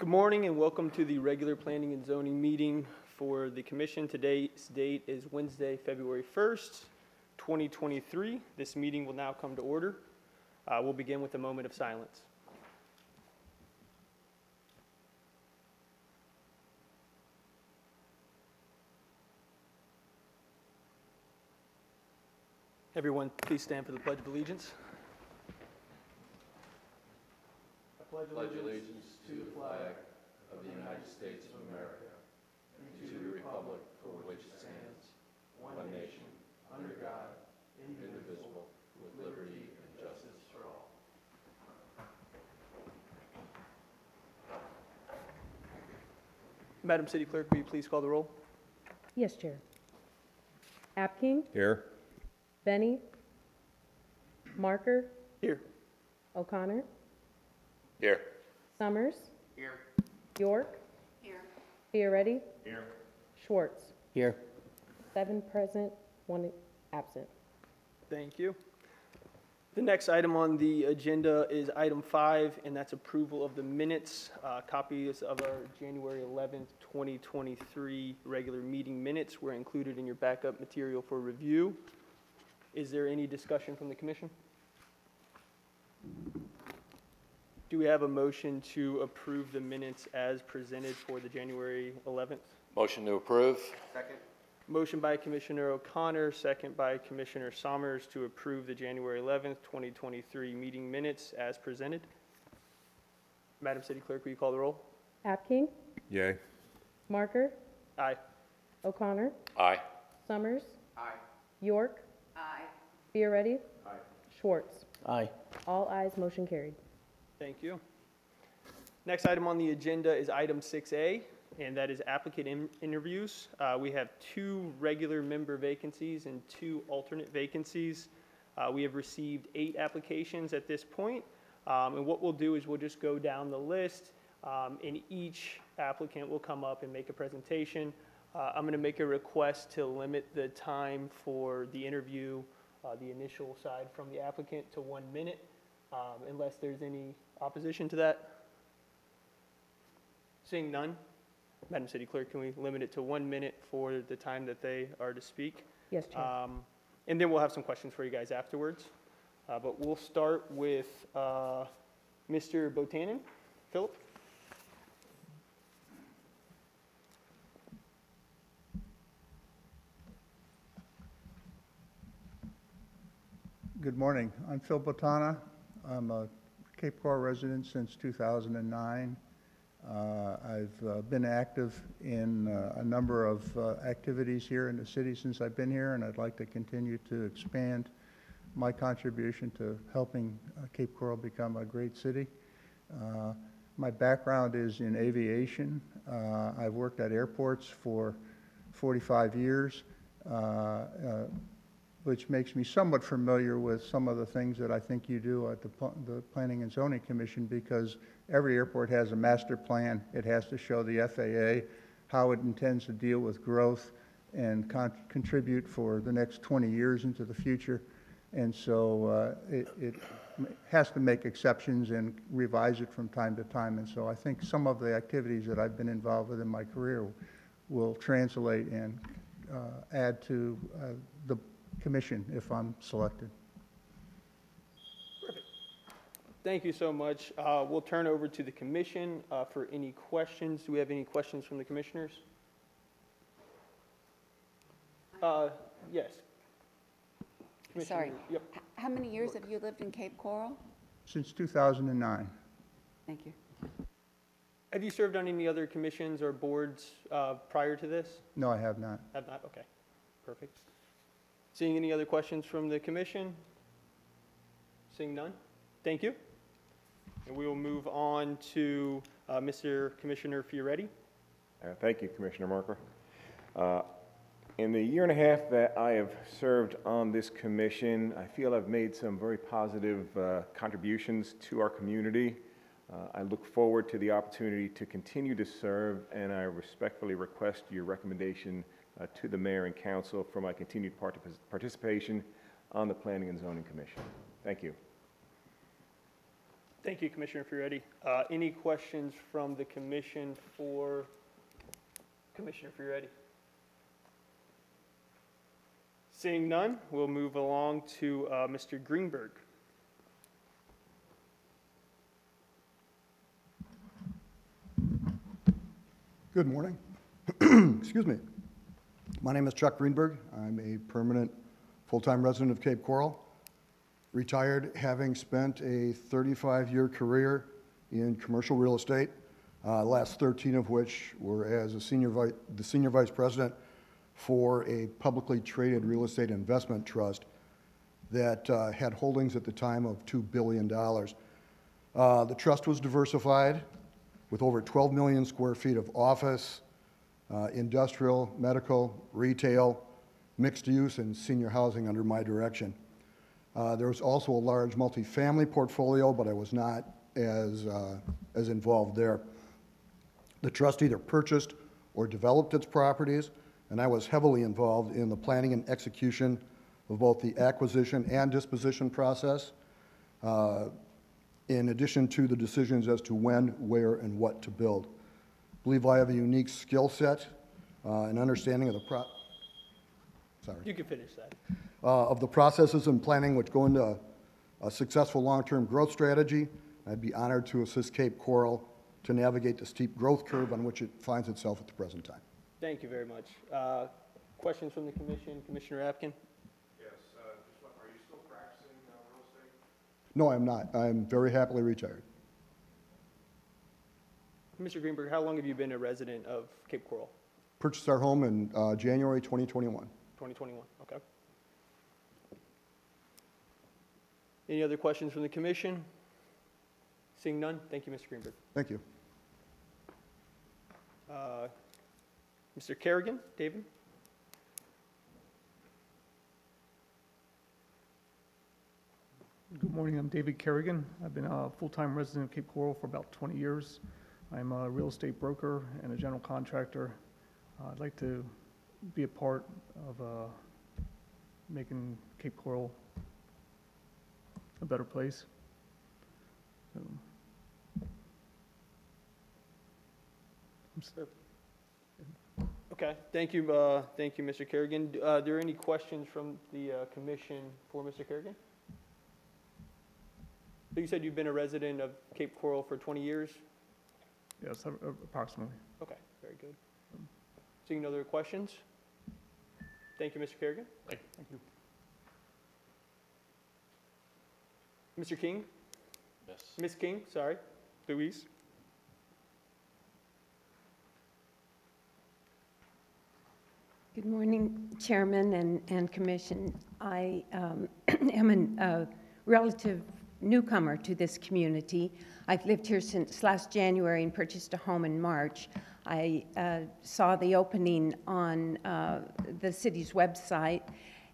Good morning and welcome to the regular planning and zoning meeting for the commission. Today's date is Wednesday, February 1st, 2023. This meeting will now come to order. We'll begin with a moment of silence. Everyone, please stand for the Pledge of Allegiance. I pledge allegiance to the flag of the United States of America and to the republic for which it stands, one nation, under God, indivisible, with liberty and justice for all. Madam City Clerk, will you please call the roll? Yes, Chair. Apking? Here. Benny? Marker? Here. O'Connor? Here. Summers? Here. York? Here. Fioretti? Here. Schwartz? Here. 7 present, 1 absent. Thank you. The next item on the agenda is item 5, and that's approval of the minutes. Copies of our January 11th, 2023 regular meeting minutes were included in your backup material for review. Is there any discussion from the commission? Do we have a motion to approve the minutes as presented for the January 11th? Motion to approve. Second. Motion by Commissioner O'Connor, second by Commissioner Sommers to approve the January 11th, 2023 meeting minutes as presented. Madam City Clerk, will you call the roll? Apking? Yay. Marker? Aye. O'Connor? Aye. Summers? Aye. York? Aye. Fioretti? Aye. Schwartz? Aye. All ayes, motion carried. Thank you. Next item on the agenda is item 6A, and that is applicant interviews. We have 2 regular member vacancies and 2 alternate vacancies. We have received 8 applications at this point, and what we'll do is we'll just go down the list, and each applicant will come up and make a presentation. I'm going to make a request to limit the time for the interview, the initial side from the applicant, to 1 minute, unless there's any opposition to that. Seeing none, Madam City Clerk, can we limit it to 1 minute for the time that they are to speak? Yes, Chair. And then we'll have some questions for you guys afterwards. But we'll start with Mr. Botanin. Philip? Good morning. I'm Phil Botana. I'm a Cape Coral resident since 2009. I've been active in a number of activities here in the city since I've been here, and I'd like to continue to expand my contribution to helping Cape Coral become a great city. My background is in aviation. I've worked at airports for 45 years. Which makes me somewhat familiar with some of the things that I think you do at the Planning and Zoning Commission, because every airport has a master plan. It has to show the FAA how it intends to deal with growth and contribute for the next 20 years into the future. And so it has to make exceptions and revise it from time to time. And so I think some of the activities that I've been involved with in my career will translate and add to the commission if I'm selected. Perfect. Thank you so much. We'll turn over to the commission for any questions. Do we have any questions from the commissioners? Yes. Sorry. Yep. How many years have you lived in Cape Coral? Since 2009. Thank you. Have you served on any other commissions or boards prior to this? No, I have not. Have not? Okay. Perfect. Seeing any other questions from the commission? Seeing none? Thank you. And we will move on to Mr. Commissioner Fioretti. Thank you, Commissioner Marker. In the year and a half that I have served on this commission, I feel I've made some very positive contributions to our community. I look forward to the opportunity to continue to serve, and I respectfully request your recommendation to the Mayor and Council for my continued participation on the Planning and Zoning Commission. Thank you. Thank you, Commissioner Fioretti. Any questions from the commission for Commissioner Fioretti? Seeing none, we'll move along to Mr. Greenberg. Good morning. Excuse me. My name is Chuck Greenberg. I'm a permanent full-time resident of Cape Coral, retired having spent a 35-year career in commercial real estate, last 13 of which were as the senior vice president for a publicly traded real estate investment trust that had holdings at the time of $2 billion. The trust was diversified with over 12 million square feet of office, industrial, medical, retail, mixed use, and senior housing under my direction. There was also a large multifamily portfolio, but I was not as involved there. The trust either purchased or developed its properties, and I was heavily involved in the planning and execution of both the acquisition and disposition process, in addition to the decisions as to when, where, and what to build. I believe I have a unique skill set and understanding of You can finish that. of the processes and planning which go into a successful long-term growth strategy. I'd be honored to assist Cape Coral to navigate the steep growth curve on which it finds itself at the present time. Thank you very much. Questions from the commission? Commissioner Apkin? Yes, are you still practicing real estate? No, I'm not. I'm very happily retired. Mr. Greenberg, how long have you been a resident of Cape Coral? Purchased our home in January 2021. 2021, okay. Any other questions from the commission? Seeing none, thank you, Mr. Greenberg. Thank you. Mr. Kerrigan, David? Good morning, I'm David Kerrigan. I've been a full-time resident of Cape Coral for about 20 years. I'm a real estate broker and a general contractor. I'd like to be a part of making Cape Coral a better place. Okay, thank you, Mr. Kerrigan. Are there any questions from the commission for Mr. Kerrigan? So you said you've been a resident of Cape Coral for 20 years? Yes, approximately. Okay, very good. Seeing no other questions? Thank you, Mr. Kerrigan. Thank you. Mr. King? Yes. Ms. King, sorry. Louise? Good morning, Chairman and Commission. I am a relative newcomer to this community. I've lived here since last January and purchased a home in March. I saw the opening on the city's website,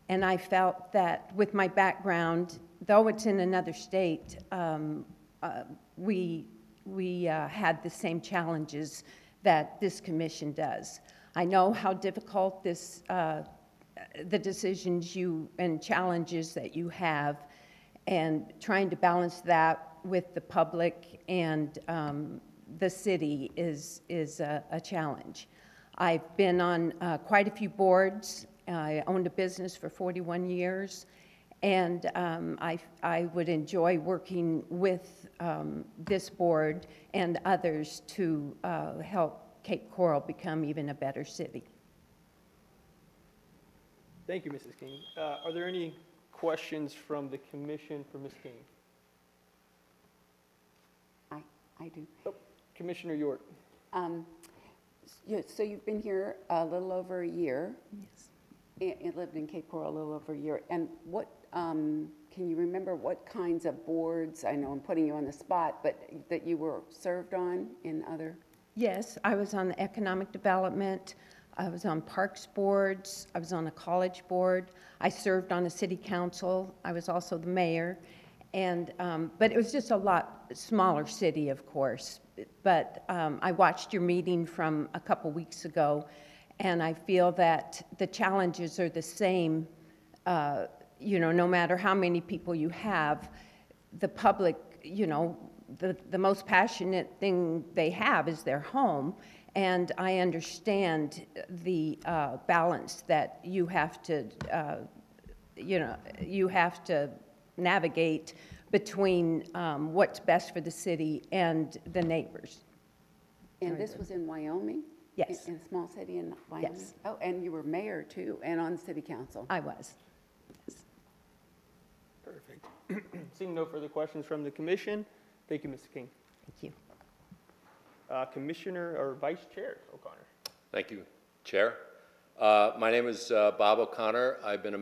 and I felt that with my background, though it's in another state, we had the same challenges that this commission does. I know how difficult the decisions and challenges that you have, and trying to balance that with the public and the city is a challenge. I've been on quite a few boards. I owned a business for 41 years, and I would enjoy working with this board and others to help Cape Coral become even a better city. Thank you, Mrs. King. Are there any questions from the commission for Ms. King? I do. Oh, Commissioner York. So you've been here a little over a year. Yes. You lived in Cape Coral a little over a year. And what, can you remember what kinds of boards, I know I'm putting you on the spot, but that you were served on in other? Yes, I was on the economic development. I was on parks boards. I was on a college board. I served on the city council. I was also the mayor. And, but it was just a lot smaller city, of course. But I watched your meeting from a couple weeks ago, and I feel that the challenges are the same, you know, no matter how many people you have. The public, you know, the most passionate thing they have is their home. And I understand the balance that you have to, you have to navigate between what's best for the city and the neighbors. And this was in Wyoming? Yes. In a small city in Wyoming? Yes. Oh, and you were mayor too, and on city council? I was. Perfect. Seeing no further questions from the commission, thank you, Mr. King. Thank you. Commissioner or Vice Chair O'Connor. Thank you, Chair. My name is Bob O'Connor. I've been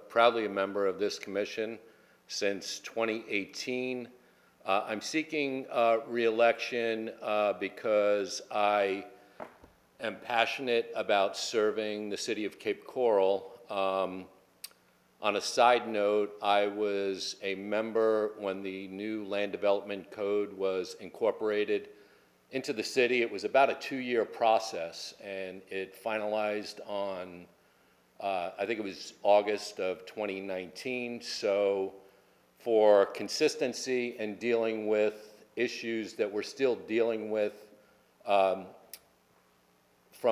proudly a member of this commission since 2018. I'm seeking re-election because I am passionate about serving the city of Cape Coral. On a side note, I was a member when the new land development code was incorporated into the city. It was about a 2-year process, and it finalized on, I think it was August of 2019. So for consistency and dealing with issues that we're still dealing with from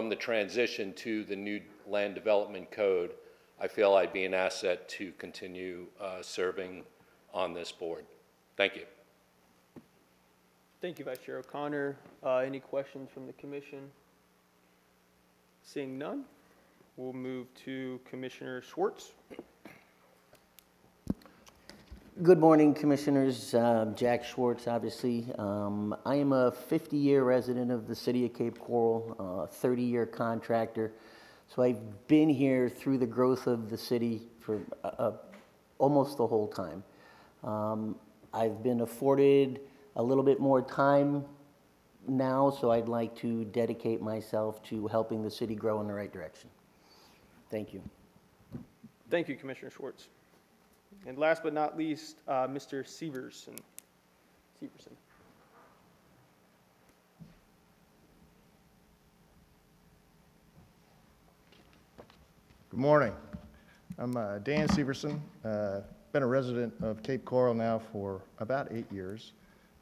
the transition to the new land development code, I feel I'd be an asset to continue serving on this board. Thank you. Thank you, Vice Chair O'Connor. Any questions from the commission? Seeing none, we'll move to Commissioner Schwartz. Good morning, Commissioners. Jack Schwartz, obviously. I am a 50-year resident of the city of Cape Coral, 30-year contractor. So I've been here through the growth of the city for almost the whole time. I've been afforded a little bit more time now, so I'd like to dedicate myself to helping the city grow in the right direction. Thank you. Thank you, Commissioner Schwartz. And last but not least, Mr. Severson. Good morning. I'm Dan Severson. Been a resident of Cape Coral now for about 8 years.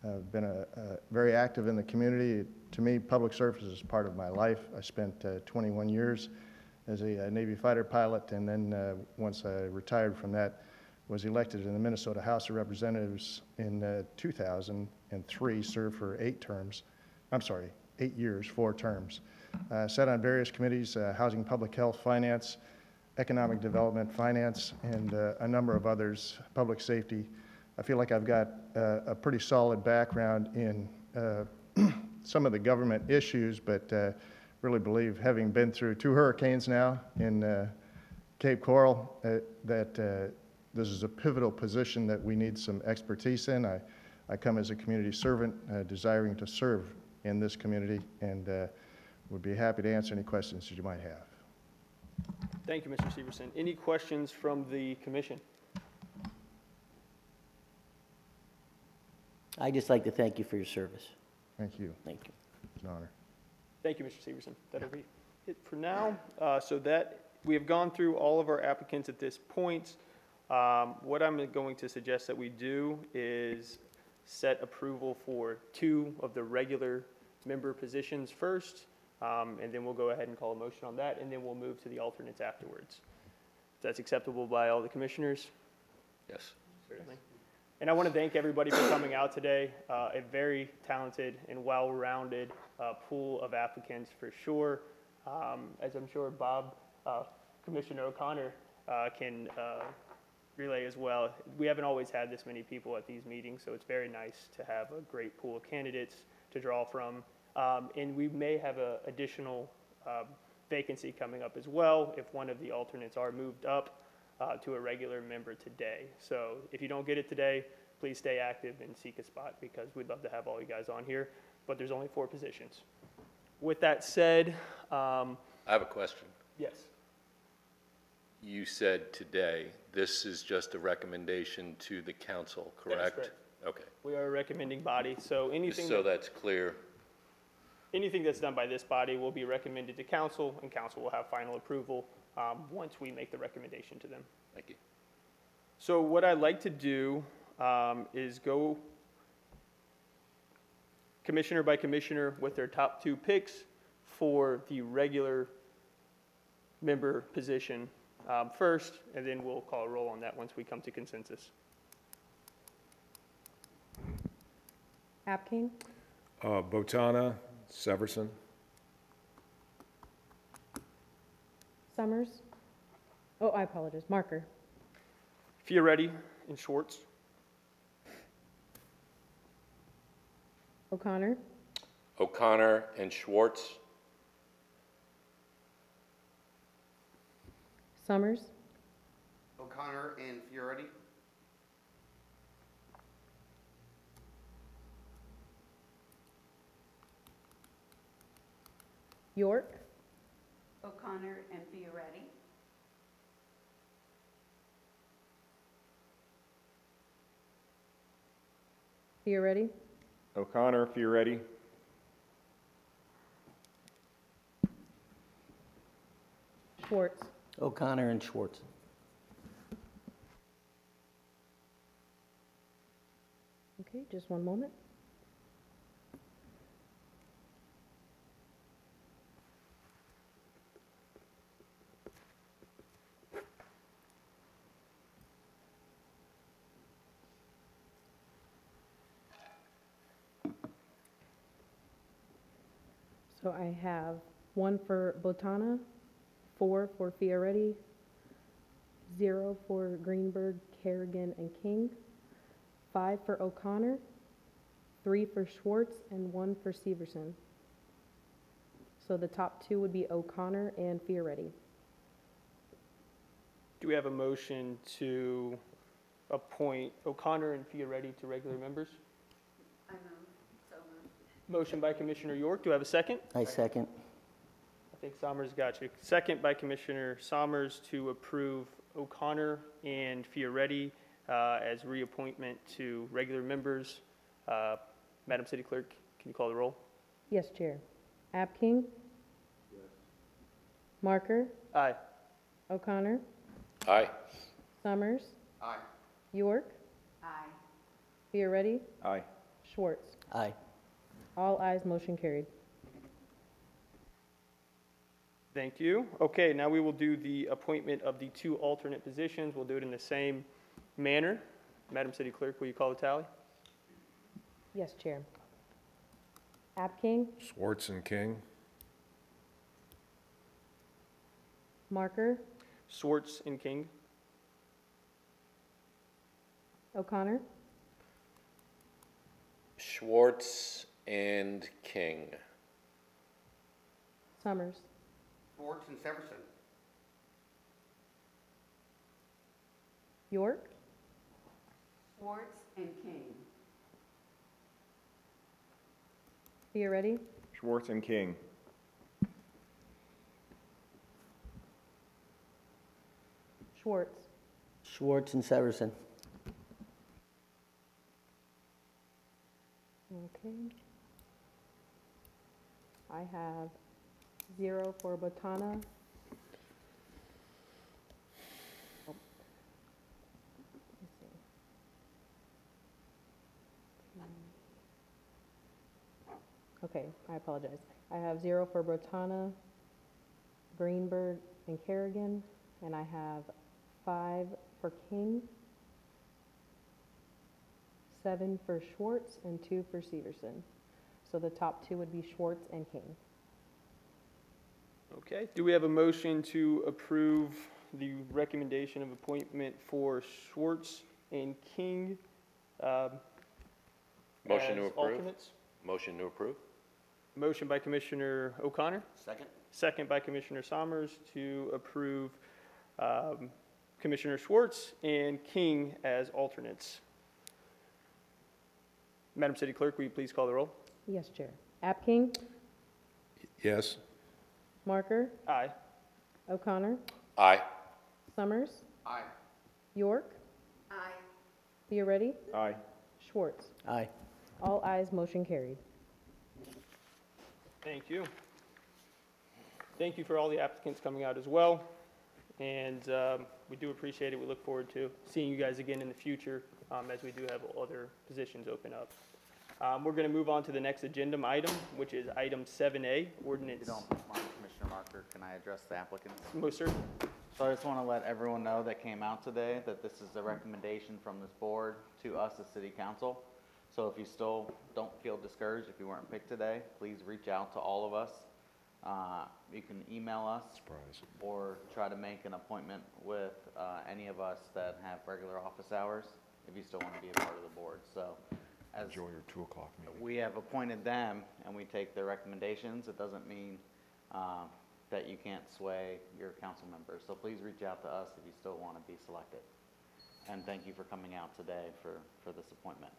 I've been very active in the community. To me, public service is part of my life. I spent 21 years as a Navy fighter pilot, and then once I retired from that, was elected in the Minnesota House of Representatives in 2003, served for 8 years, 4 terms. Sat on various committees, housing, public health, finance, economic development, finance, and a number of others, public safety. I feel like I've got a pretty solid background in some of the government issues, but really believe, having been through 2 hurricanes now in Cape Coral, that this is a pivotal position that we need some expertise in. I come as a community servant, desiring to serve in this community, and would be happy to answer any questions that you might have. Thank you, Mr. Severson. Any questions from the commission? I'd just like to thank you for your service. Thank you. Thank you. It's an honor. Thank you, Mr. Severson. That'll be it for now. So that we have gone through all of our applicants at this point. What I'm going to suggest that we do is set approval for 2 of the regular member positions first, and then we'll go ahead and call a motion on that, and then we'll move to the alternates afterwards. If that's acceptable by all the commissioners? Yes. Certainly. And I want to thank everybody for coming out today. A very talented and well-rounded pool of applicants for sure. As I'm sure Bob, Commissioner O'Connor can relay as well. We haven't always had this many people at these meetings, so it's very nice to have a great pool of candidates to draw from. And we may have an additional vacancy coming up as well if one of the alternates are moved up to a regular member today. So if you don't get it today, please stay active and seek a spot, because we'd love to have all you guys on here, but there's only 4 positions. With that said, I have a question. yes. You said today, this is just a recommendation to the council, correct? That is correct. Okay. We are a recommending body, so Just so that's clear. anything that's done by this body will be recommended to council, and council will have final approval once we make the recommendation to them. Thank you. So what I'd like to do is go commissioner by commissioner with their top 2 picks for the regular member position first, and then we'll call a roll on that once we come to consensus. Apking, Botana, Severson. Summers. Oh, I apologize. Marker, Fioretti and Schwartz. O'Connor, O'Connor and Schwartz. Summers, O'Connor and Fioretti. York, O'Connor and Fioretti. Fioretti, O'Connor, Fioretti. Schwartz. O'Connor and Schwartz. Okay, just one moment. So I have 1 for Botana, 4 for Fioretti, 0 for Greenberg, Kerrigan, and King, 5 for O'Connor, 3 for Schwartz, and 1 for Severson. So the top 2 would be O'Connor and Fioretti. Do we have a motion to appoint O'Connor and Fioretti to regular members? I move, so moved. Motion by Commissioner York. Do I have a second? I second. I think Sommers got you. Second by Commissioner Sommers to approve O'Connor and Fioretti as reappointment to regular members. Madam City Clerk, can you call the roll? Yes, Chair. Apking? Marker? Aye. O'Connor? Aye. Summers? Aye. York? Aye. Fioretti? Aye. Schwartz? Aye. All ayes, motion carried. Thank you. Okay, now we will do the appointment of the 2 alternate positions. We'll do it in the same manner. Madam City Clerk, will you call the tally? Yes, Chair. Apking? Schwartz and King. Marker? Schwartz and King. O'Connor? Schwartz and King. Summers? Schwartz and Severson. York? Schwartz and King. Fioretti? Schwartz and King. Schwartz? Schwartz and Severson. Okay. I have 0 for Botana. Oh. Let's see. Okay, I apologize. I have 0 for Botana, Greenberg, and Kerrigan, and I have 5 for King, 7 for Schwartz, and 2 for Severson. So the top 2 would be Schwartz and King. Okay, do we have a motion to approve the recommendation of appointment for Schwartz and King Motion to as approve. alternates? Motion to approve. Motion by Commissioner O'Connor, Second. second by Commissioner Sommers to approve Commissioner Schwartz and King as alternates. Madam City Clerk, will you please call the roll? Yes, Chair. Apking, Yes. Marker, Aye. O'Connor, Aye. Summers, Aye. York, Aye. Fioretti, Aye. Schwartz. Aye. All ayes, motion carried. Thank you. Thank you for all the applicants coming out as well. And we do appreciate it. We look forward to seeing you guys again in the future as we do have other positions open up. We're going to move on to the next agenda item, which is item 7A, If you ordinance. don't mind, Commissioner Marker, can I address the applicants? Most certainly. So I just want to let everyone know that came out today that this is a recommendation from this board to us as city council. So if you still don't feel discouraged, if you weren't picked today, please reach out to all of us. You can email us or try to make an appointment with any of us that have regular office hours if you still want to be a part of the board. So as Enjoy your 2 o'clock meeting. we have appointed them and we take their recommendations, it doesn't mean that you can't sway your council members. So please reach out to us if you still want to be selected. And thank you for coming out today for this appointment.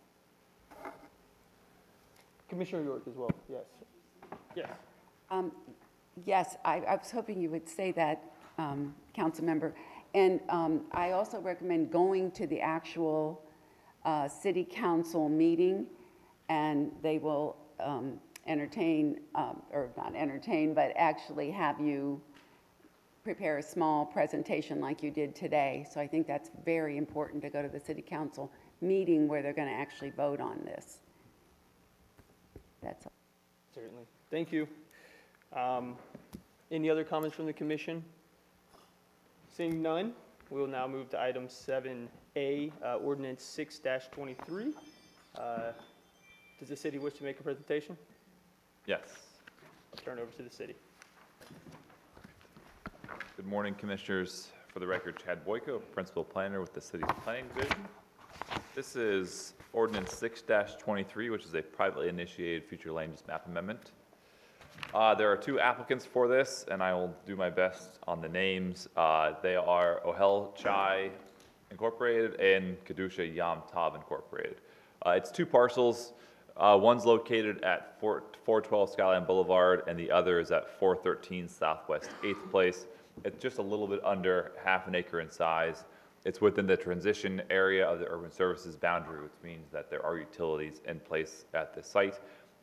Commissioner York as well, yes. Yes. Yes, I was hoping you would say that, council member. And I also recommend going to the actual city council meeting, and they will entertain, or not entertain, but actually have you prepare a small presentation like you did today. So I think that's very important to go to the city council meeting where they're going to actually vote on this. That's all. Certainly. Thank you. Any other comments from the commission? Seeing none, we will now move to item 7A, ordinance 6-23. Does the city wish to make a presentation? Yes. I'll turn it over to the city. Good morning, Commissioners. For the record, Chad Boyko, Principal Planner with the City's Planning Division. This is Ordinance 6-23, which is a privately initiated future land use map amendment. There are 2 applicants for this, and I will do my best on the names. They are Ohel Chai Incorporated and Kedusha Yam Tav Incorporated. It's 2 parcels. One's located at 412 Skyline Boulevard, and the other is at 413 Southwest 8th Place. It's just a little bit under half an acre in size. It's within the transition area of the urban services boundary, which means that there are utilities in place at the site.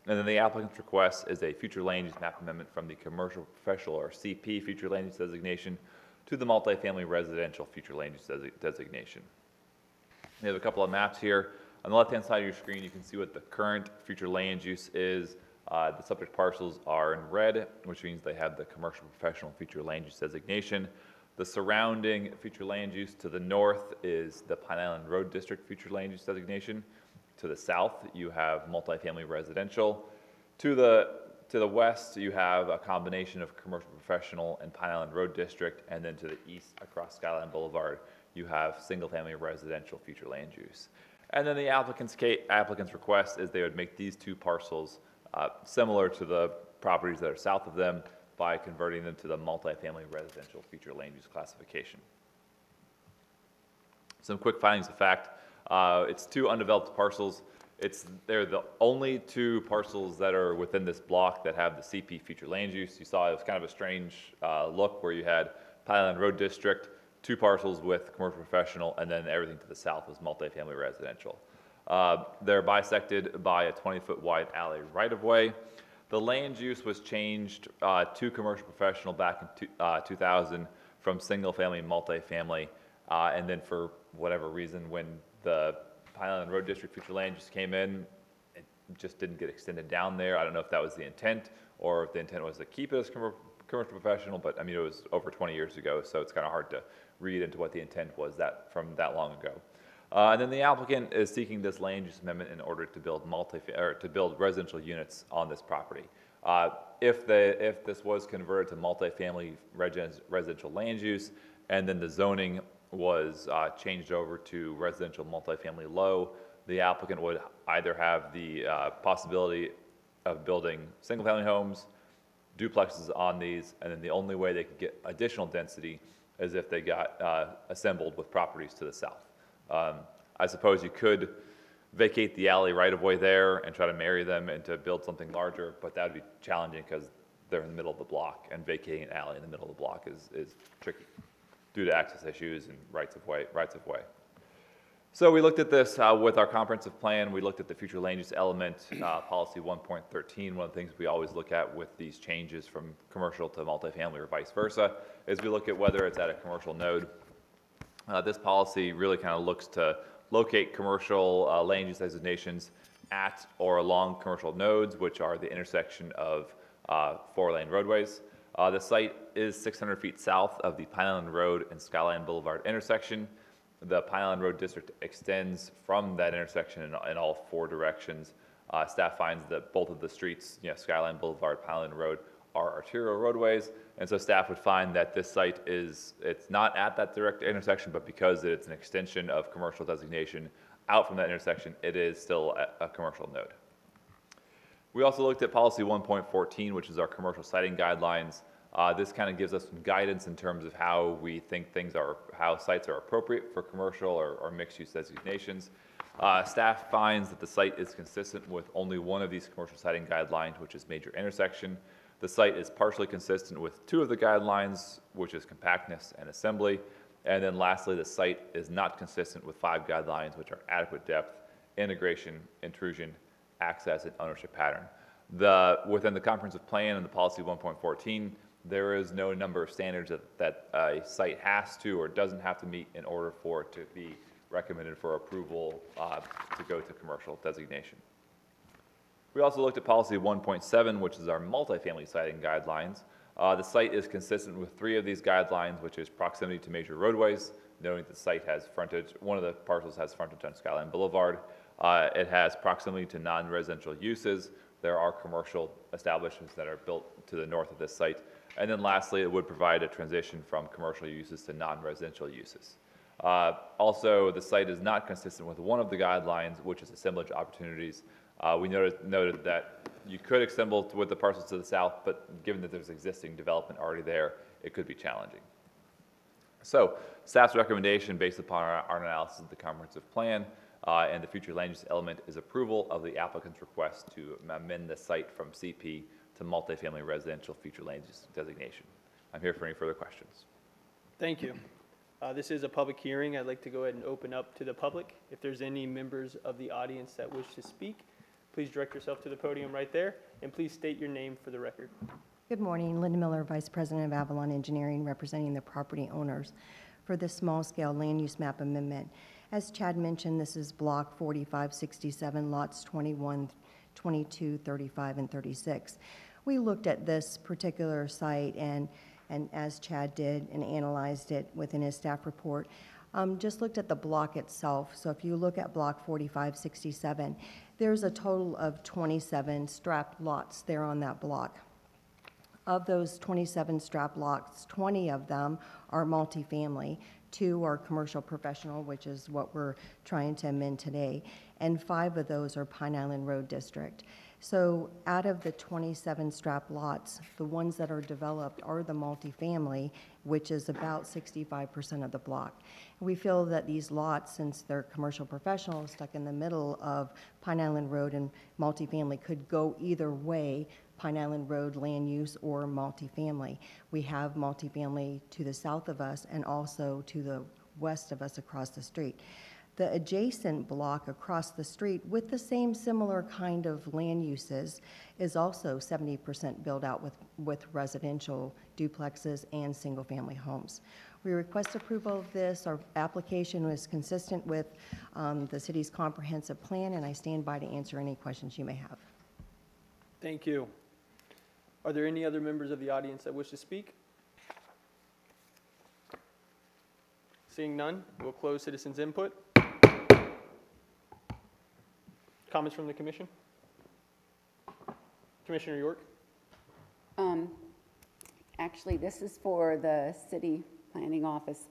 And then the applicant's request is a future land use map amendment from the commercial professional, or CP, future land use designation to the multifamily residential future land use designation. We have a couple of maps here. On the left-hand side of your screen, you can see what the current future land use is. The subject parcels are in red, which means they have the commercial professional future land use designation. The surrounding future land use to the north is the Pine Island Road District future land use designation. To the south, you have multifamily residential. To the west, you have a combination of commercial professional and Pine Island Road District. And then to the east, across Skyline Boulevard, you have single-family residential future land use. And then the applicant's request is they would make these 2 parcels similar to the properties that are south of them by converting them to the multifamily residential future land use classification. Some quick findings of fact. It's 2 undeveloped parcels. They're the only 2 parcels that are within this block that have the CP future land use. You saw it was kind of a strange look where you had Pine Island Road District, 2 parcels with commercial professional, and then everything to the south was multifamily residential. They're bisected by a 20-foot wide alley right-of-way. The land use was changed to commercial professional back in 2000 from single-family and multifamily, and then for whatever reason, when the Pine Island Road District future land use came in, it just didn't get extended down there. I don't know if that was the intent or if the intent was to keep it as commercial professional, but I mean, it was over 20 years ago, so it's kind of hard to read into what the intent was from that long ago. And then the applicant is seeking this land use amendment in order to build residential units on this property. If this was converted to multifamily residential land use, and then the zoning was changed over to residential multifamily low, the applicant would either have the possibility of building single-family homes, duplexes on these, and then the only way they could get additional density is if they got assembled with properties to the south. I suppose you could vacate the alley right-of-way there and try to marry them and to build something larger, but that would be challenging because they're in the middle of the block, and vacating an alley in the middle of the block is tricky due to access issues and rights of way. So we looked at this with our comprehensive plan. We looked at the future land use element, policy 1.13. One of the things we always look at with these changes from commercial to multifamily or vice versa is we look at whether it's at a commercial node. This policy really kind of looks to locate commercial land use designations at or along commercial nodes, which are the intersection of 4-lane roadways. The site is 600 feet south of the Pine Island Road and Skyline Boulevard intersection. The Pine Island Road District extends from that intersection in all 4 directions. Staff finds that both of the streets, Skyline Boulevard, Pine Island Road, are arterial roadways, and so staff would find that this site it's not at that direct intersection, but because it's an extension of commercial designation out from that intersection, it is still a commercial node. We also looked at policy 1.14, which is our commercial siting guidelines. This kind of gives us some guidance in terms of how we think how sites are appropriate for commercial or mixed-use designations. Staff finds that the site is consistent with only one of these commercial siting guidelines, which is major intersection. The site is partially consistent with 2 of the guidelines, which is compactness and assembly. And then lastly, the site is not consistent with 5 guidelines, which are adequate depth, integration, intrusion, access, and ownership pattern. Within the comprehensive plan and the policy 1.14, there is no number of standards that a site has to or doesn't have to meet in order for it to be recommended for approval to go to commercial designation. We also looked at policy 1.7, which is our multifamily siting guidelines. The site is consistent with 3 of these guidelines, which is proximity to major roadways, knowing that the site has frontage, one of the parcels has frontage on Skyline Boulevard. It has proximity to non-residential uses. There are commercial establishments that are built to the north of this site. And then lastly, it would provide a transition from commercial uses to non-residential uses. Also, the site is not consistent with one of the guidelines, which is assemblage opportunities. We noted that you could assemble with the parcels to the south, but given that there's existing development already there, it could be challenging. So, staff's recommendation based upon our analysis of the comprehensive plan and the future land use element is approval of the applicant's request to amend the site from CP to multifamily residential future land use designation. I'm here for any further questions. Thank you. This is a public hearing. I'd like to go ahead and open up to the public. If there's any members of the audience that wish to speak, please direct yourself to the podium right there, and please state your name for the record. Good morning, Linda Miller, Vice President of Avalon Engineering, representing the property owners for this small-scale land use map amendment. As Chad mentioned, this is Block 4567, lots 21, 22, 35, and 36. We looked at this particular site and as Chad did and analyzed it within his staff report, just looked at the block itself. So if you look at Block 4567, there's a total of 27 strapped lots there on that block. Of those 27 strapped lots, 20 of them are multifamily, 2 are commercial professional, which is what we're trying to amend today, and 5 of those are Pine Island Road District. So out of the 27 strapped lots, the ones that are developed are the multifamily, which is about 65% of the block. We feel that these lots, since they're commercial professionals stuck in the middle of Pine Island Road and multifamily, could go either way, Pine Island Road land use or multifamily. We have multifamily to the south of us and also to the west of us across the street. The adjacent block across the street with the same similar kind of land uses is also 70% built out with residential duplexes and single-family homes. We request approval of this. Our application was consistent with the city's comprehensive plan, and I stand by to answer any questions you may have. Thank you. Are there any other members of the audience that wish to speak? Seeing none, we'll close citizens' input. Comments from the commission? Commissioner York? Actually, this is for the city planning office.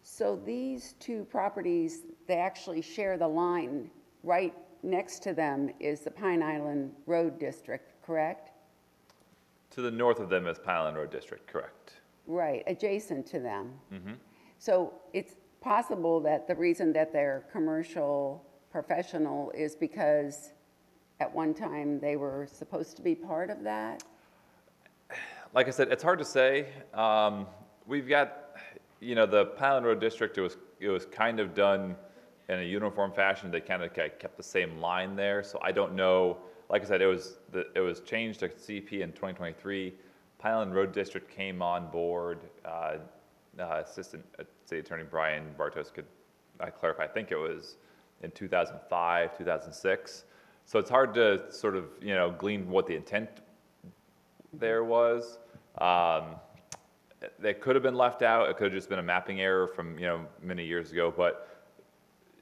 So these 2 properties, they actually share the line. Right next to them is the Pine Island Road District, correct? To the north of them is Pine Island Road District, correct. Right, adjacent to them. Mm-hmm. So it's possible that the reason that they're commercial professional is because at one time they were supposed to be part of that? Like I said, it's hard to say. We've got, the Pine Island Road District, it was kind of done in a uniform fashion. They kind of kept the same line there. So I don't know. Like I said, it was changed to CP in 2023. Pine Island Road District came on board. Assistant City Attorney Brian Bartos could I clarify, I think it was in 2005, 2006. So it's hard to sort of, glean what the intent there was. They could have been left out. It could have just been a mapping error from, many years ago, but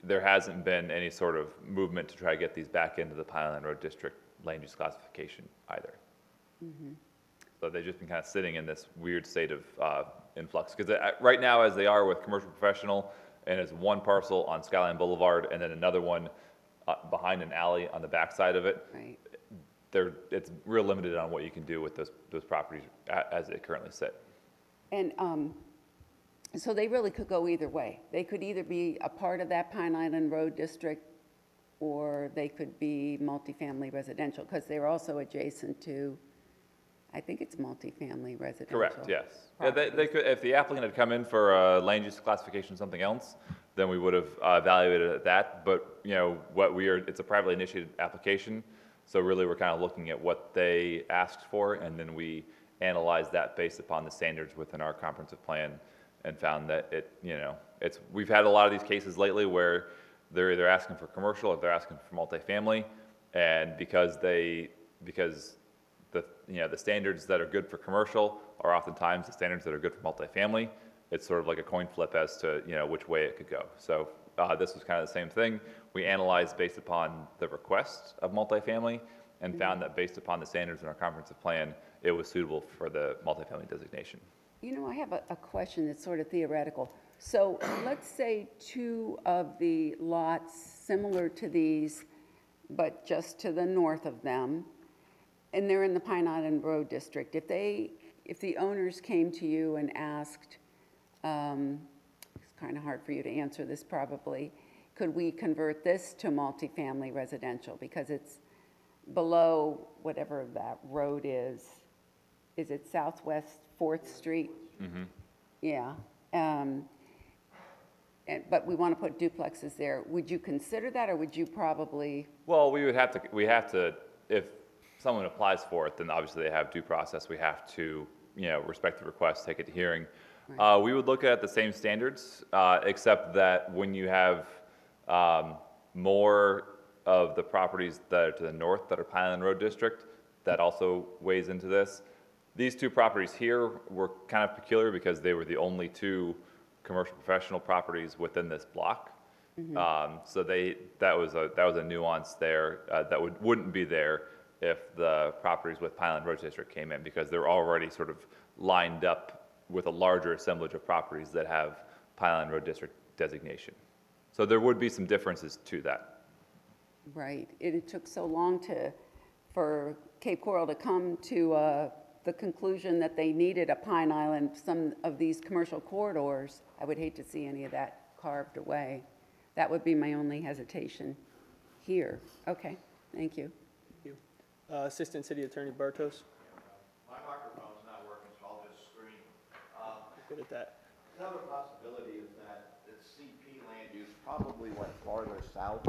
there hasn't been any sort of movement to try to get these back into the Pineland Road District land use classification either. So they've just been kind of sitting in this weird state of influx. Because right now, as they are with commercial professional, and it's one parcel on Skyline Boulevard, and then another one behind an alley on the backside of it. Right. It's real limited on what you can do with those properties as they currently sit. And so they really could go either way. They could either be a part of that Pine Island Road District, or they could be multifamily residential, because they're also adjacent to, I think it's multifamily residential. Correct, yes. Yeah, they could, if the applicant had come in for a land use classification something else, then we would have evaluated that. But, it's a privately initiated application. So really we're kind of looking at what they asked for, and then we analyzed that based upon the standards within our comprehensive plan, and found that we've had a lot of these cases lately where they're either asking for commercial or they're asking for multifamily, and because the standards that are good for commercial are oftentimes the standards that are good for multifamily, it's sort of like a coin flip as to which way it could go. So this was kind of the same thing. We analyzed based upon the request of multifamily, and found that based upon the standards in our comprehensive plan, it was suitable for the multifamily designation. I have a question that's sort of theoretical. So let's say two of the lots similar to these, but just to the north of them, and they're in the Pine Island Road District. If the owners came to you and asked, it's kind of hard for you to answer this probably, could we convert this to multifamily residential because it's below whatever that road is? Is it Southwest 4th Street? Mm-hmm. Yeah. But we want to put duplexes there. Would you consider that, or would you probably? Well, we have to, if someone applies for it, then obviously they have due process. We have to, respect the request, take it to hearing. Right. We would look at the same standards, except that when you have more of the properties that are to the north that are Pineland Road District, that also weighs into this. These two properties here were kind of peculiar because they were the only two commercial professional properties within this block. Mm-hmm. So that was a nuance there that wouldn't be there if the properties with Pineland Road District came in, because they're already sort of lined up with a larger assemblage of properties that have Pineland Road District designation. So there would be some differences to that. Right. It took so long for Cape Coral to come to the conclusion that they needed a Pine Island, some of these commercial corridors. I would hate to see any of that carved away. That would be my only hesitation here. Okay, thank you. Thank you. Assistant City Attorney Bartos. My microphone's not working, so I'll just scream. Good at that. Another possibility is that the CP land use probably went farther south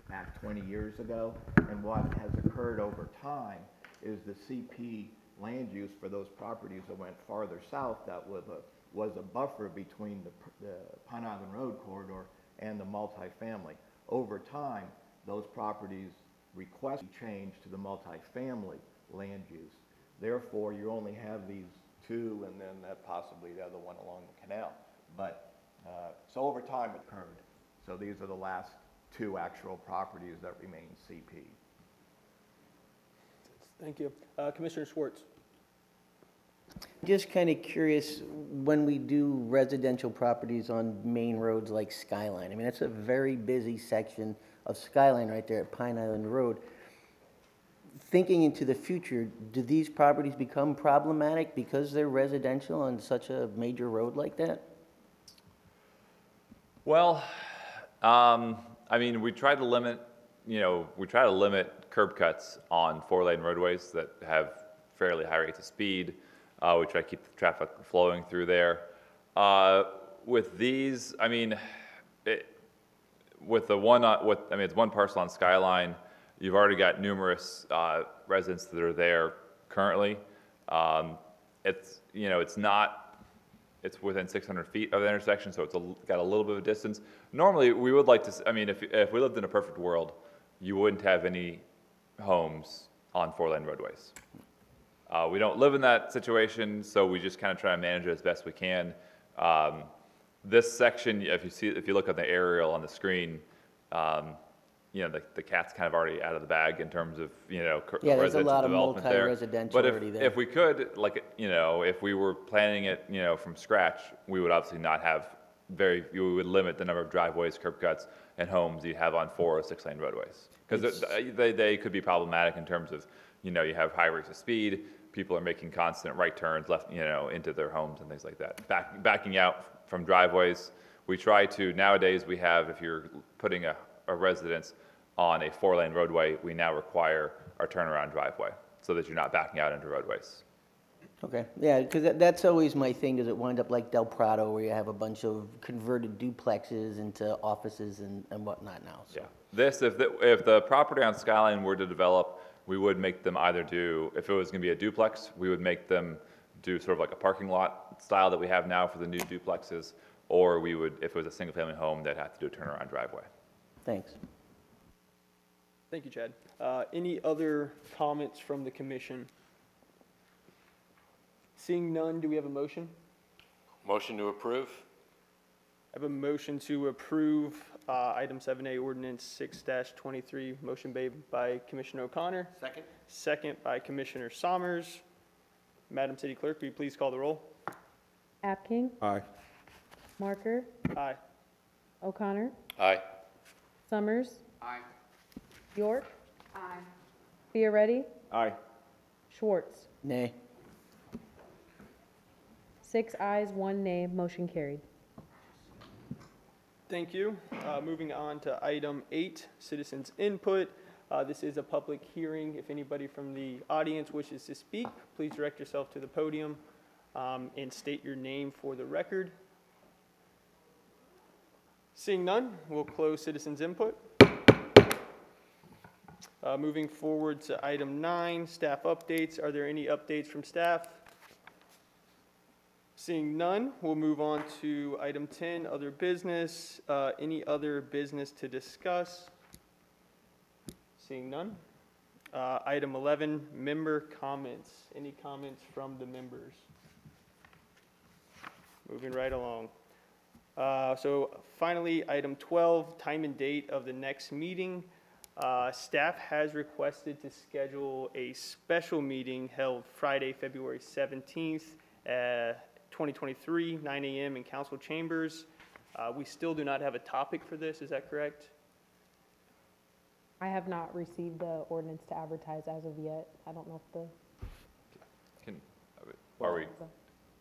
back 20 years ago, and what has occurred over time is the CP land use for those properties that went farther south that was a buffer between the Pine Island Road corridor and the multifamily. Over time, those properties request change to the multifamily land use. Therefore, you only have these two, and then possibly the other one along the canal. But so over time it occurred. So these are the last two actual properties that remain CP. Thank you. Commissioner Schwartz. Just kind of curious, when we do residential properties on main roads like Skyline, I mean, that's a very busy section of Skyline right there at Pine Island Road. Thinking into the future, do these properties become problematic because they're residential on such a major road like that? Well, I mean, we try to limit curb cuts on 4-lane roadways that have fairly high rates of speed. We try to keep the traffic flowing through there. With these, I mean, it's one parcel on Skyline. You've already got numerous residents that are there currently. It's it's within 600 feet of the intersection, so it's got a little bit of a distance. Normally, we would like to, I mean, if we lived in a perfect world, you wouldn't have any homes on 4-lane roadways. We don't live in that situation, so we just kind of try to manage it as best we can. This section, if you look at the aerial on the screen, you know, the cat's kind of already out of the bag in terms of, you know, Yeah, there's a residential lot of development there. multi-residential But already there. if we could, like, you know, if we were planning it, you know, from scratch, we would obviously not have we would limit the number of driveways, curb cuts, and homes you have on 4 or 6-lane roadways. Because they could be problematic in terms of, you know, you have high rates of speed, people are making constant right turns left, you know, into their homes and things like that. Backing out from driveways, we try to, nowadays we have, if you're putting a residence on a 4-lane roadway, we now require a turnaround driveway so that you're not backing out into roadways. Okay, yeah, because that's always my thing, is it wind up like Del Prado, where you have a bunch of converted duplexes into offices and whatnot now, so. Yeah. This, if the property on Skyline were to develop, we would make them either do, if it was gonna be a duplex, we would make them do sort of like a parking lot style that we have now for the new duplexes, or we would, if it was a single-family home, they'd have to do a turnaround driveway. Thanks. Thank you, Chad. Any other comments from the commission? Seeing none, do we have a motion? Motion to approve? I have a motion to approve item 7A, ordinance 6-23. Motion made by Commissioner O'Connor. Second? Second by Commissioner Sommers. Madam City Clerk, will you please call the roll? Apking, Aye. Marker, Aye. O'Connor, Aye. Summers, Aye. York, Aye. Fioretti, Aye. Schwartz. Nay. 6 ayes, 1 nay, motion carried. Thank you. Moving on to item 8, citizens input. This is a public hearing. If anybody from the audience wishes to speak, please direct yourself to the podium and state your name for the record. Seeing none, we'll close citizens input. Moving forward to item 9, staff updates. Are there any updates from staff? Seeing none, we'll move on to item 10, other business. Any other business to discuss? Seeing none. Item 11, member comments. Any comments from the members? Moving right along. So finally, item 12, time and date of the next meeting. Staff has requested to schedule a special meeting held Friday, February 17th, 2023, 9 a.m. in council chambers. We still do not have a topic for this, is that correct? I have not received the ordinance to advertise as of yet. I don't know if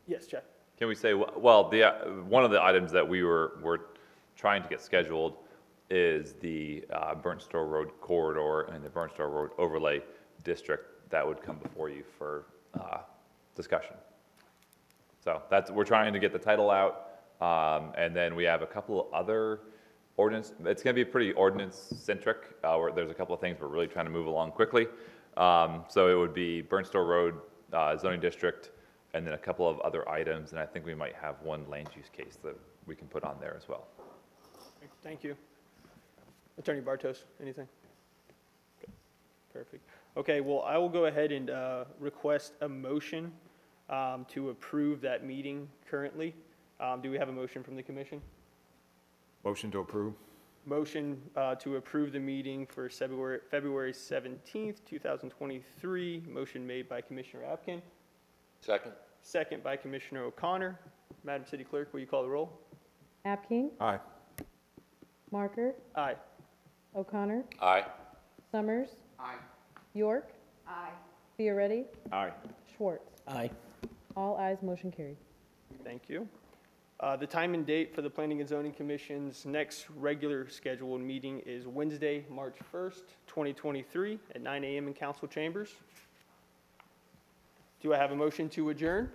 Yes, Jeff. Can we say, well, one of the items that we're trying to get scheduled is the Burnt Store Road corridor and the Burnt Store Road overlay district that would come before you for discussion. So we're trying to get the title out, and then we have a couple of other ordinance. It's going to be pretty ordinance-centric, where there's a couple of things we're really trying to move along quickly. So it would be Burnt Store Road zoning district, and then a couple of other items, and I think we might have one land use case that we can put on there as well. Thank you. Attorney Bartos, anything? Good. Perfect. Okay, well, I will go ahead and request a motion to approve that meeting currently. Do we have a motion from the commission? Motion to approve. Motion to approve the meeting for February 17th, 2023. Motion made by Commissioner Apkin. Second? Second by Commissioner O'Connor. Madam City Clerk, will you call the roll? Apking, Aye. Marker, Aye. O'Connor, Aye. Summers, Aye. York, Aye. Fioretti, Aye. Schwartz. Aye. All ayes, motion carried. Thank you. The time and date for the Planning and Zoning Commission's next regular scheduled meeting is Wednesday, March 1st, 2023 at 9 a.m. in council chambers. Do I have a motion to adjourn?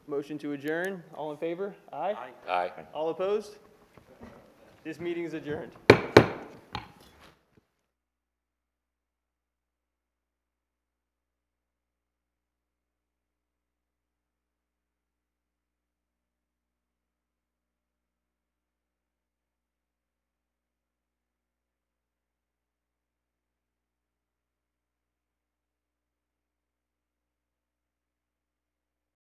Motion to adjourn. All in favor? Aye. Aye. All opposed? This meeting is adjourned.